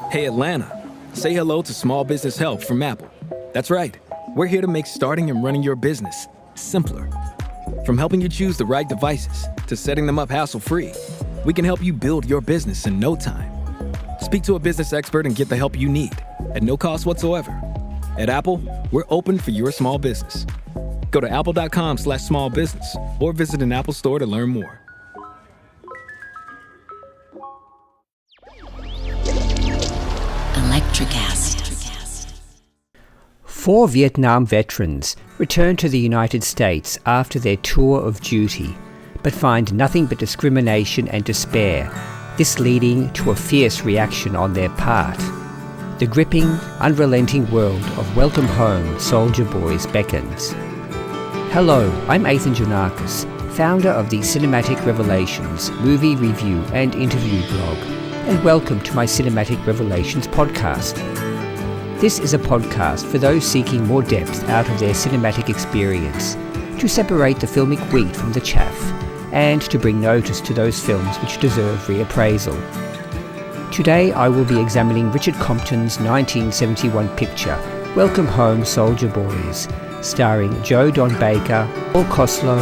Hey Atlanta, say hello to Small Business Help from Apple. That's right, we're here to make starting and running your business simpler. From helping you choose the right devices to setting them up hassle-free, we can help you build your business in no time. Speak to a business expert and get the help you need at no cost whatsoever. At Apple, we're open for your small business. Go to apple.com/smallbusiness or visit an Apple store to learn more. Four Vietnam veterans returned to the United States after their tour of duty, but find nothing but discrimination and despair, this leading to a fierce reaction on their part. The gripping, unrelenting world of Welcome Home, Soldier Boys beckons. Hello, I'm Ethan Janakis, founder of the Cinematic Revelations movie review and interview blog, and welcome to my Cinematic Revelations podcast. This is a podcast for those seeking more depth out of their cinematic experience, to separate the filmic wheat from the chaff, and to bring notice to those films which deserve reappraisal. Today I will be examining Richard Compton's 1971 picture, Welcome Home, Soldier Boys, starring Joe Don Baker, Paul Koslo,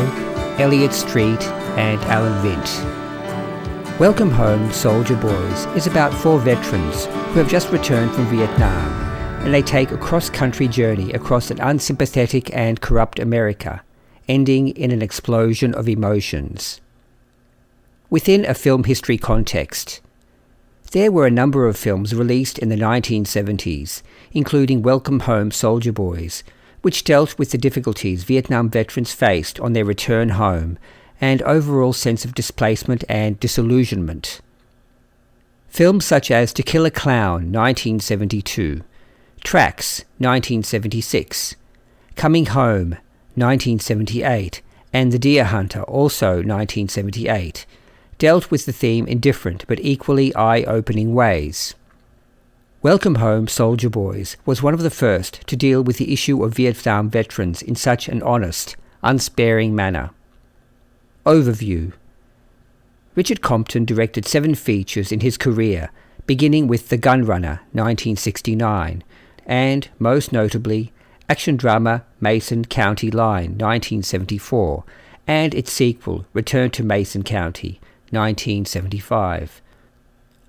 Elliott Street, and Alan Vint. Welcome Home, Soldier Boys is about four veterans who have just returned from Vietnam, and they take a cross-country journey across an unsympathetic and corrupt America, ending in an explosion of emotions. Within a film history context, there were a number of films released in the 1970s, including Welcome Home, Soldier Boys, which dealt with the difficulties Vietnam veterans faced on their return home and overall sense of displacement and disillusionment. Films such as To Kill a Clown, 1972, Tracks, 1976, Coming Home, 1978, and The Deer Hunter, also 1978, dealt with the theme in different but equally eye-opening ways. Welcome Home, Soldier Boys was one of the first to deal with the issue of Vietnam veterans in such an honest, unsparing manner. Overview. Richard Compton directed 7 features in his career, beginning with The Gunrunner, 1969, and, most notably, action drama Mason County Line, 1974, and its sequel, Return to Mason County, 1975.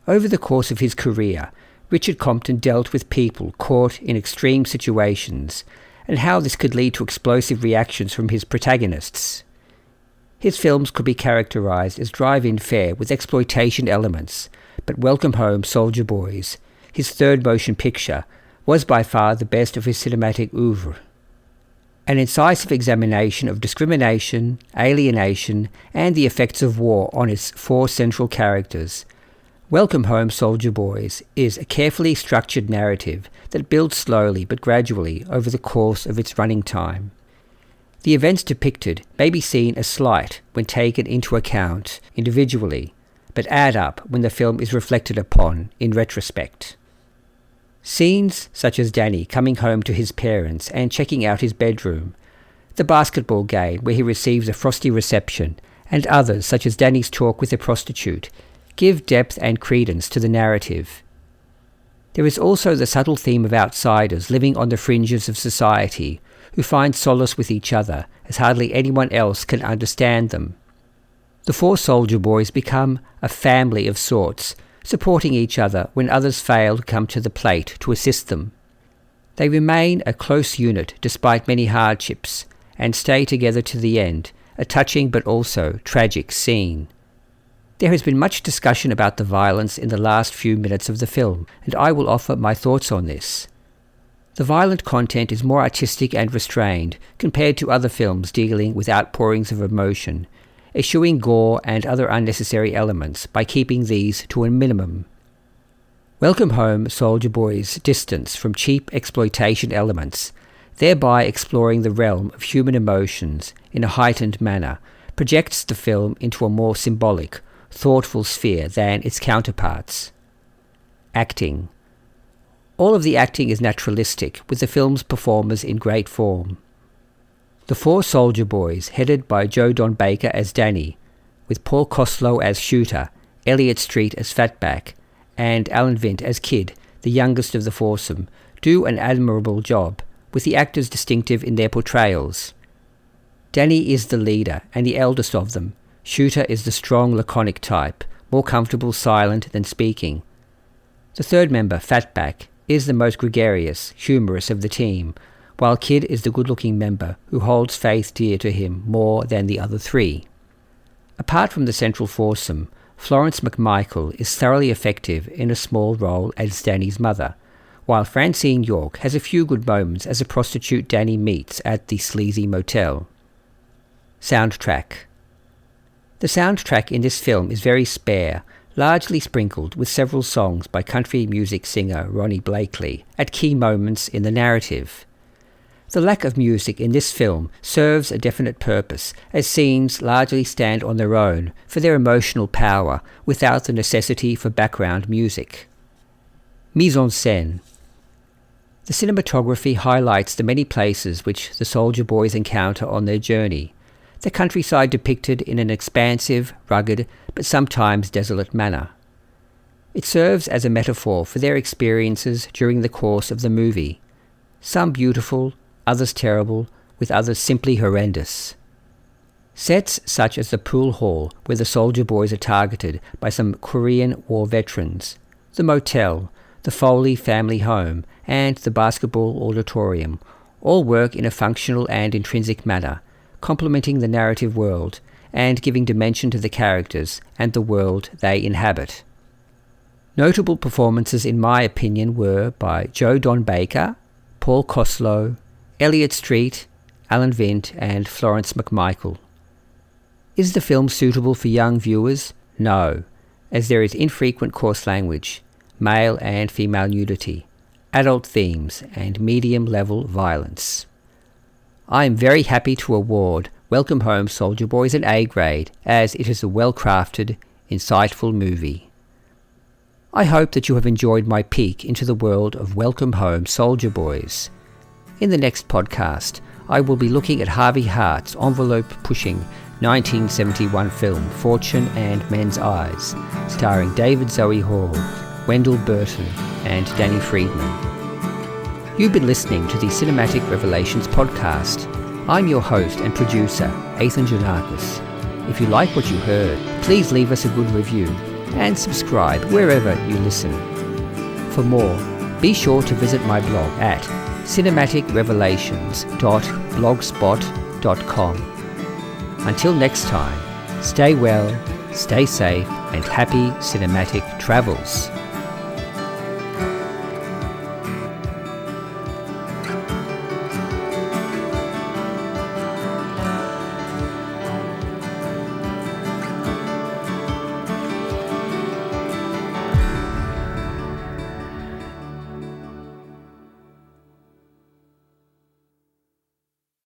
Over the course of his career, Richard Compton dealt with people caught in extreme situations, and how this could lead to explosive reactions from his protagonists. His films could be characterized as drive-in fare with exploitation elements, but Welcome Home, Soldier Boys, his third motion picture, was by far the best of his cinematic oeuvre. An incisive examination of discrimination, alienation, and the effects of war on its 4 central characters, Welcome Home, Soldier Boys is a carefully structured narrative that builds slowly but gradually over the course of its running time. The events depicted may be seen as slight when taken into account individually, but add up when the film is reflected upon in retrospect. Scenes such as Danny coming home to his parents and checking out his bedroom, the basketball game where he receives a frosty reception, and others such as Danny's talk with a prostitute, give depth and credence to the narrative. There is also the subtle theme of outsiders living on the fringes of society, who find solace with each other as hardly anyone else can understand them. The 4 soldier boys become a family of sorts, supporting each other when others fail to come to the plate to assist them. They remain a close unit despite many hardships, and stay together to the end, a touching but also tragic scene. There has been much discussion about the violence in the last few minutes of the film, and I will offer my thoughts on this. The violent content is more artistic and restrained compared to other films dealing with outpourings of emotion, eschewing gore and other unnecessary elements by keeping these to a minimum. Welcome Home, Soldier Boys distance from cheap exploitation elements, thereby exploring the realm of human emotions in a heightened manner, projects the film into a more symbolic, thoughtful sphere than its counterparts. Acting. All of the acting is naturalistic, with the film's performers in great form. The 4 soldier boys, headed by Joe Don Baker as Danny, with Paul Koslo as Shooter, Elliott Street as Fatback, and Alan Vint as Kid, the youngest of the foursome, do an admirable job, with the actors distinctive in their portrayals. Danny is the leader and the eldest of them. Shooter is the strong, laconic type, more comfortable silent than speaking. The third member, Fatback, is the most gregarious, humorous of the team, while Kid is the good-looking member who holds Faith dear to him more than the other three. Apart from the central foursome, Florence McMichael is thoroughly effective in a small role as Danny's mother, while Francine York has a few good moments as a prostitute Danny meets at the sleazy motel. Soundtrack. The soundtrack in this film is very spare, largely sprinkled with several songs by country music singer Ronnie Blakely at key moments in the narrative. The lack of music in this film serves a definite purpose, as scenes largely stand on their own for their emotional power without the necessity for background music. Mise en scène. The cinematography highlights the many places which the soldier boys encounter on their journey, the countryside depicted in an expansive, rugged, but sometimes desolate manner. It serves as a metaphor for their experiences during the course of the movie, some beautiful, others terrible, with others simply horrendous. Sets such as the pool hall where the soldier boys are targeted by some Korean War veterans, the motel, the Foley family home, and the basketball auditorium all work in a functional and intrinsic manner, complementing the narrative world and giving dimension to the characters and the world they inhabit. Notable performances in my opinion were by Joe Don Baker, Paul Koslo, Elliott Street, Alan Vint and Florence McMichael. Is the film suitable for young viewers? No, as there is infrequent coarse language, male and female nudity, adult themes and medium-level violence. I am very happy to award Welcome Home Soldier Boys an A grade, as it is a well-crafted, insightful movie. I hope that you have enjoyed my peek into the world of Welcome Home Soldier Boys. In the next podcast, I will be looking at Harvey Hart's envelope-pushing 1971 film Fortune and Men's Eyes, starring David Zoe Hall, Wendell Burton and Danny Friedman. You've been listening to the Cinematic Revelations podcast. I'm your host and producer, Ethan Janakis. If you like what you heard, please leave us a good review and subscribe wherever you listen. For more, be sure to visit my blog at cinematicrevelations.blogspot.com. Until next time, stay well, stay safe, and happy cinematic travels.